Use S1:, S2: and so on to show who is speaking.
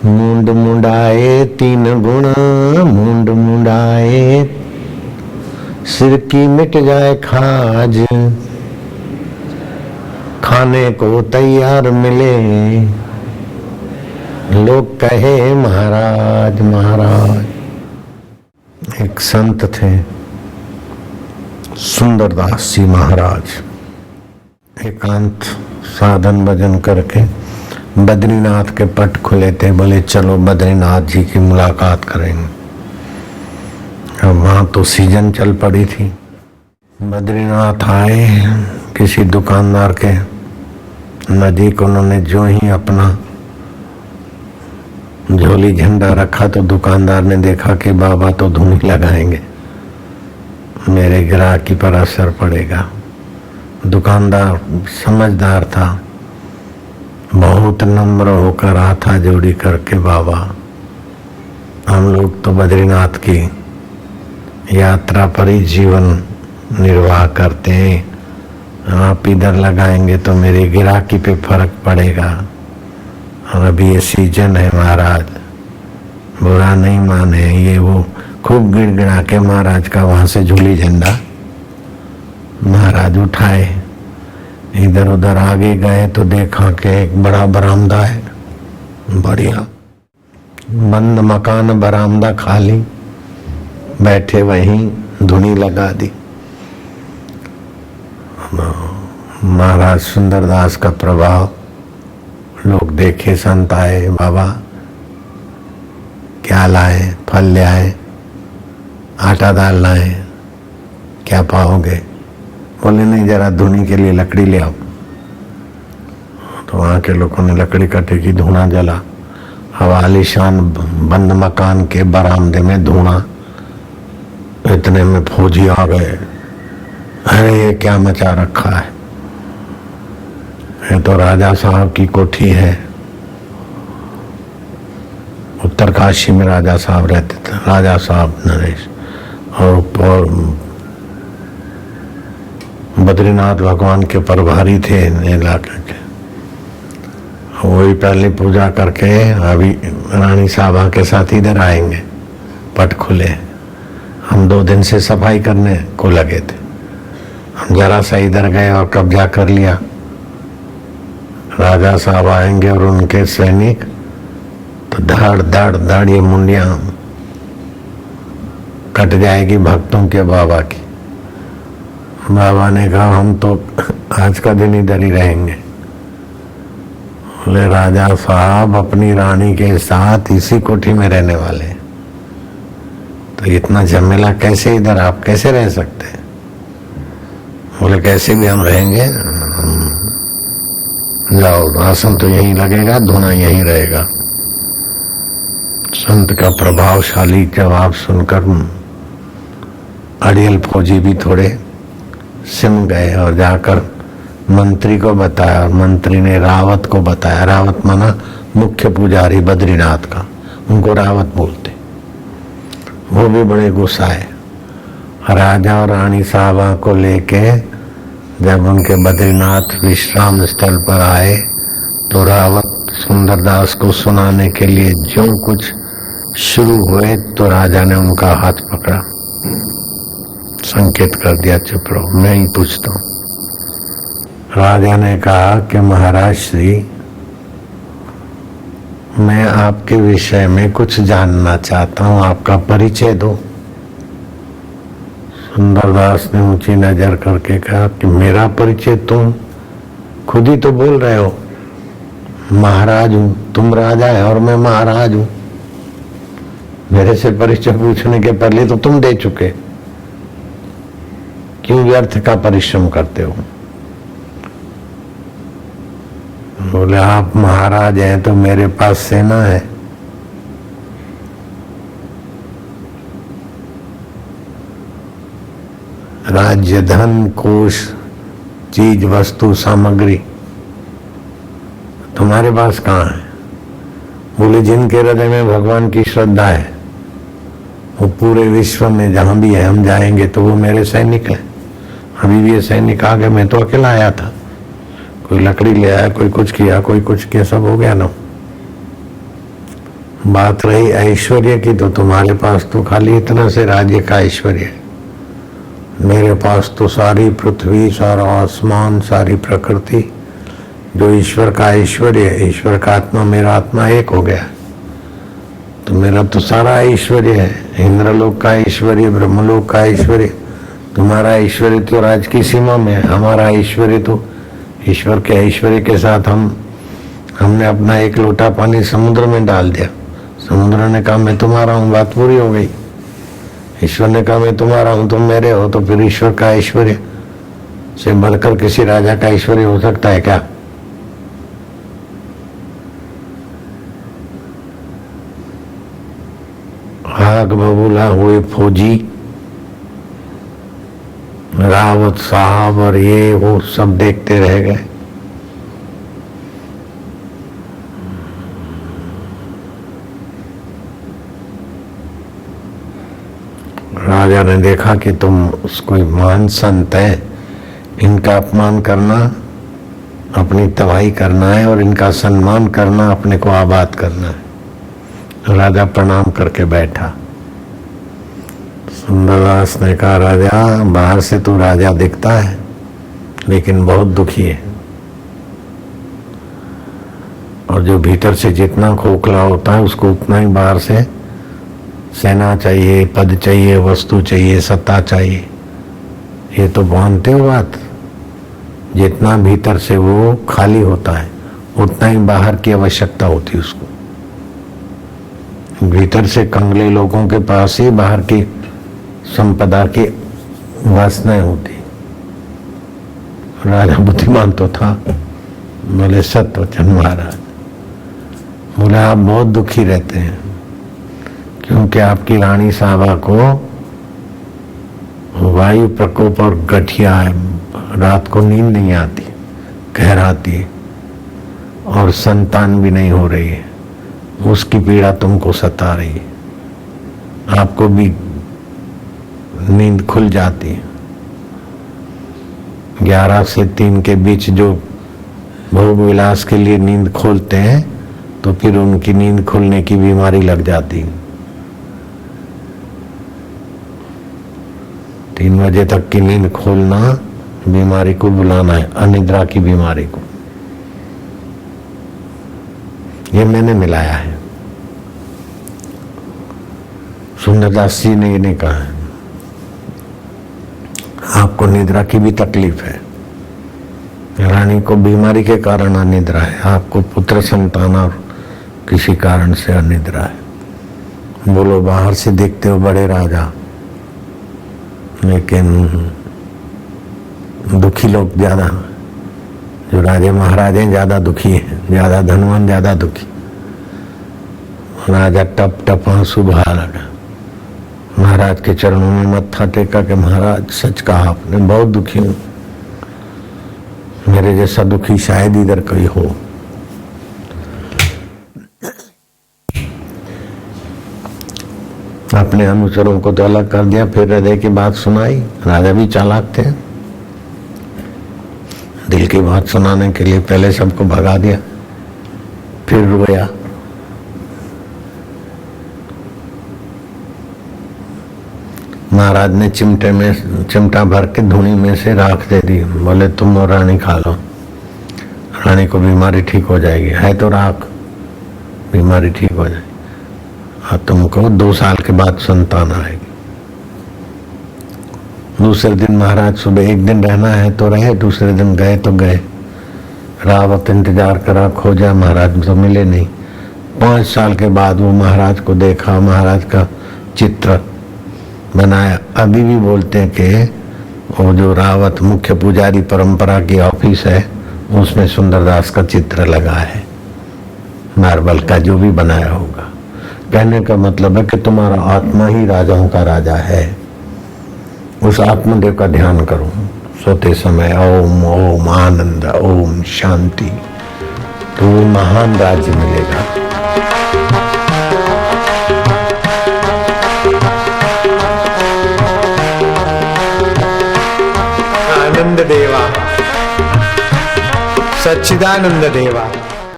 S1: मुंड मुंडाए तीन गुण, मुंड मुंडाए सिर की मिट जाए खाज, खाने को तैयार मिले लोग कहे महाराज महाराज। एक संत थे सुंदरदास जी महाराज, एकांत साधन भजन करके बद्रीनाथ के पट खुले थे। बोले चलो बद्रीनाथ जी की मुलाकात करेंगे। अब वहाँ तो सीजन चल पड़ी थी। बद्रीनाथ आए, किसी दुकानदार के नजदीक उन्होंने जो ही अपना झोली झंडा रखा तो दुकानदार ने देखा कि बाबा तो धुनी लगाएंगे, मेरे ग्राहकी पर असर पड़ेगा। दुकानदार समझदार था, बहुत नम्र होकर हाथा जोड़ी करके बाबा हम लोग तो बद्रीनाथ की यात्रा पर ही जीवन निर्वाह करते हैं, आप इधर लगाएंगे तो मेरी गिराकी पे फर्क पड़ेगा और अभी ये सीजन है महाराज, बुरा नहीं माने। ये वो खूब गिड़गिड़ा के महाराज का वहां से झूली झंडा महाराज उठाए, इधर उधर आगे गए तो देखा कि एक बड़ा बरामदा है, बढ़िया बंद मकान, बरामदा खाली, बैठे वहीं धुनी लगा दी। महाराज सुंदरदास का प्रभाव, लोग देखे, संत आए, बाबा क्या लाए, फल ले आए, आटा दाल लाए, क्या पाओगे? बोले नहीं, जरा धुनी के लिए लकड़ी ले आओ। तो वहाँ के लोगों ने लकड़ी कटे की, धुआं जला। अब आलीशान बंद मकान के बरामदे में धुआं, इतने में फौजी आ गए। अरे ये क्या मचा रखा है, ये तो राजा साहब की कोठी है। उत्तरकाशी में राजा साहब रहते थे, राजा साहब नरेश, और बद्रीनाथ भगवान के प्रभारी थे इलाके के। वही पहले पूजा करके अभी रानी साहबा के साथ इधर आएंगे, पट खुले। हम 2 दिन से सफाई करने को लगे थे, हम जरा सा इधर गए और कब्जा कर लिया। राजा साहब आएंगे और उनके सैनिक तो धड़ धड़ धड़ ये मुंडियां कट जाएगी भक्तों के बाबा की। बाबा ने कहा हम तो आज का दिन इधर ही रहेंगे। बोले राजा साहब अपनी रानी के साथ इसी कोठी में रहने वाले, तो इतना झमेला कैसे, इधर आप कैसे रह सकते हैं? बोले कैसे भी हम रहेंगे, जाओ, राशन तो यहीं लगेगा, धुना यहीं रहेगा। संत का प्रभावशाली जवाब सुनकर अड़ियल फौजी भी थोड़े सिम गए और जाकर मंत्री को बताया, और मंत्री ने रावत को बताया। रावत माना मुख्य पुजारी बद्रीनाथ का, उनको रावत बोलते। वो भी बड़े गुस्साए। राजा और रानी साहबा को लेके जब उनके बद्रीनाथ विश्राम स्थल पर आए तो रावत सुंदरदास को सुनाने के लिए जो कुछ शुरू हुए तो राजा ने उनका हाथ पकड़ा, संकेत कर दिया चुप रहो, मैं ही पूछता हूं। राजा ने कहा कि महाराज श्री, मैं आपके विषय में कुछ जानना चाहता हूं, आपका परिचय दो। सुंदरदास ने ऊंची नजर करके कहा कि मेरा परिचय, तुम खुद ही तो बोल रहे हो महाराज हूं, तुम राजा है और मैं महाराज हूं। मेरे से परिचय पूछने के पहले तो तुम दे चुके, क्यों व्यर्थ का परिश्रम करते हो? बोले आप महाराज हैं तो मेरे पास सेना है, राज्य, धन, कोष, चीज, वस्तु, सामग्री। तुम्हारे पास कहाँ है? बोले जिनके हृदय में भगवान की श्रद्धा है, वो पूरे विश्व में जहां भी है हम जाएंगे तो वो मेरे सैनिक हैं। अभी भी ये सैनिक आ गए, मैं तो अकेला आया था, कोई लकड़ी ले आया, कोई कुछ किया, कोई कुछ किया, सब हो गया ना। बात रही ऐश्वर्य की, तो तुम्हारे पास तो खाली इतना से राज्य का ऐश्वर्य है। मेरे पास तो सारी पृथ्वी, सारा आसमान, सारी प्रकृति, जो ईश्वर का ऐश्वर्य है। ईश्वर का आत्मा, मेरा आत्मा एक हो गया, तो मेरा तो सारा ऐश्वर्य है। इंद्रलोक का ऐश्वर्य, ब्रह्मलोक का ऐश्वर्य। तुम्हारा ऐश्वर्य तो राज की सीमा में है, हमारा ऐश्वर्य तो ईश्वर के ऐश्वर्य के साथ हमने अपना एक लोटा पानी समुद्र में डाल दिया। समुद्र ने कहा मैं तुम्हारा हूँ, बात पूरी हो गई। ईश्वर ने कहा मैं तुम्हारा हूँ, तुम मेरे हो। तो फिर ईश्वर का ऐश्वर्य से बढ़कर किसी राजा का ऐश्वर्य हो सकता है क्या? आग बबूला हुए फौजी, रावत साहब और ये वो सब देखते रह गए। राजा ने देखा कि तुम कोई महान संत है, इनका अपमान करना अपनी तबाही करना है और इनका सम्मान करना अपने को आबाद करना है। राजा प्रणाम करके बैठा। सुंदरदास ने कहा, राजा बाहर से तो राजा दिखता है लेकिन बहुत दुखी है, और जो भीतर से जितना खोखला होता है उसको उतना ही बाहर से सेना चाहिए, पद चाहिए, वस्तु चाहिए, सत्ता चाहिए। ये तो मानते हो बात? जितना भीतर से वो खाली होता है उतना ही बाहर की आवश्यकता होती है उसको। भीतर से कंगले लोगों के पास ही बाहर की संपदा की वासनाएं होती। राजा बुद्धिमान तो था, बोले सत्यवचन महाराज, बोले आप बहुत दुखी रहते हैं क्योंकि आपकी रानी साहबा को वायु प्रकोप और गठिया है, रात को नींद नहीं आती, कहराती है और संतान भी नहीं हो रही है। उसकी पीड़ा तुमको सता रही है, आपको भी नींद खुल जाती है। 11 से 3 के बीच जो भोग विलास के लिए नींद खोलते हैं तो फिर उनकी नींद खुलने की बीमारी लग जाती है। 3 बजे तक की नींद खोलना बीमारी को बुलाना है, अनिद्रा की बीमारी को। ये मैंने मिलाया है, सुंदरदास जी ने ये नहीं कहा है। आपको निद्रा की भी तकलीफ है, रानी को बीमारी के कारण अनिद्रा है, आपको पुत्र संतान और किसी कारण से अनिद्रा है। बोलो बाहर से देखते हो बड़े राजा, लेकिन दुखी लोग ज्यादा, जो राजे महाराजे ज्यादा दुखी हैं, ज्यादा धनवान ज्यादा दुखी। राजा टप टप आंसू बहा लगा, महाराज के चरणों में मत्था टेका कि महाराज सच कहा आपने, बहुत दुखी हूं, मेरे जैसा दुखी शायद इधर कोई हो। अपने अनुचरों को तो अलग कर दिया, फिर हृदय की बात सुनाई। राजा भी चालाक थे, दिल की बात सुनाने के लिए पहले सबको भगा दिया, फिर रोया। महाराज ने चिमटा भर के धूनी में से राख दे दी, बोले तुम और रानी खा लो, रानी को बीमारी ठीक हो जाएगी, है तो राख, बीमारी ठीक हो जाएगी, और तुमको 2 साल के बाद संतान आएगी। दूसरे दिन महाराज सुबह, एक दिन रहना है तो रहे, दूसरे दिन गए तो गए। रावत इंतजार करा, खोजा, महाराज तो मिले नहीं। 5 साल के बाद वो महाराज को देखा, महाराज का चित्र बनाया। अभी भी बोलते हैं कि वो जो रावत मुख्य पुजारी परंपरा की ऑफिस है उसमें सुंदरदास का चित्र लगा है, मार्बल का, जो भी बनाया होगा। कहने का मतलब है कि तुम्हारा आत्मा ही राजाओं का राजा है। उस आत्मदेव का ध्यान करो सोते समय, ओम ओम आनंद, ओम शांति, तो वो महान राज्य मिलेगा।
S2: आनंद देवा, सच्चिदानंद देवा।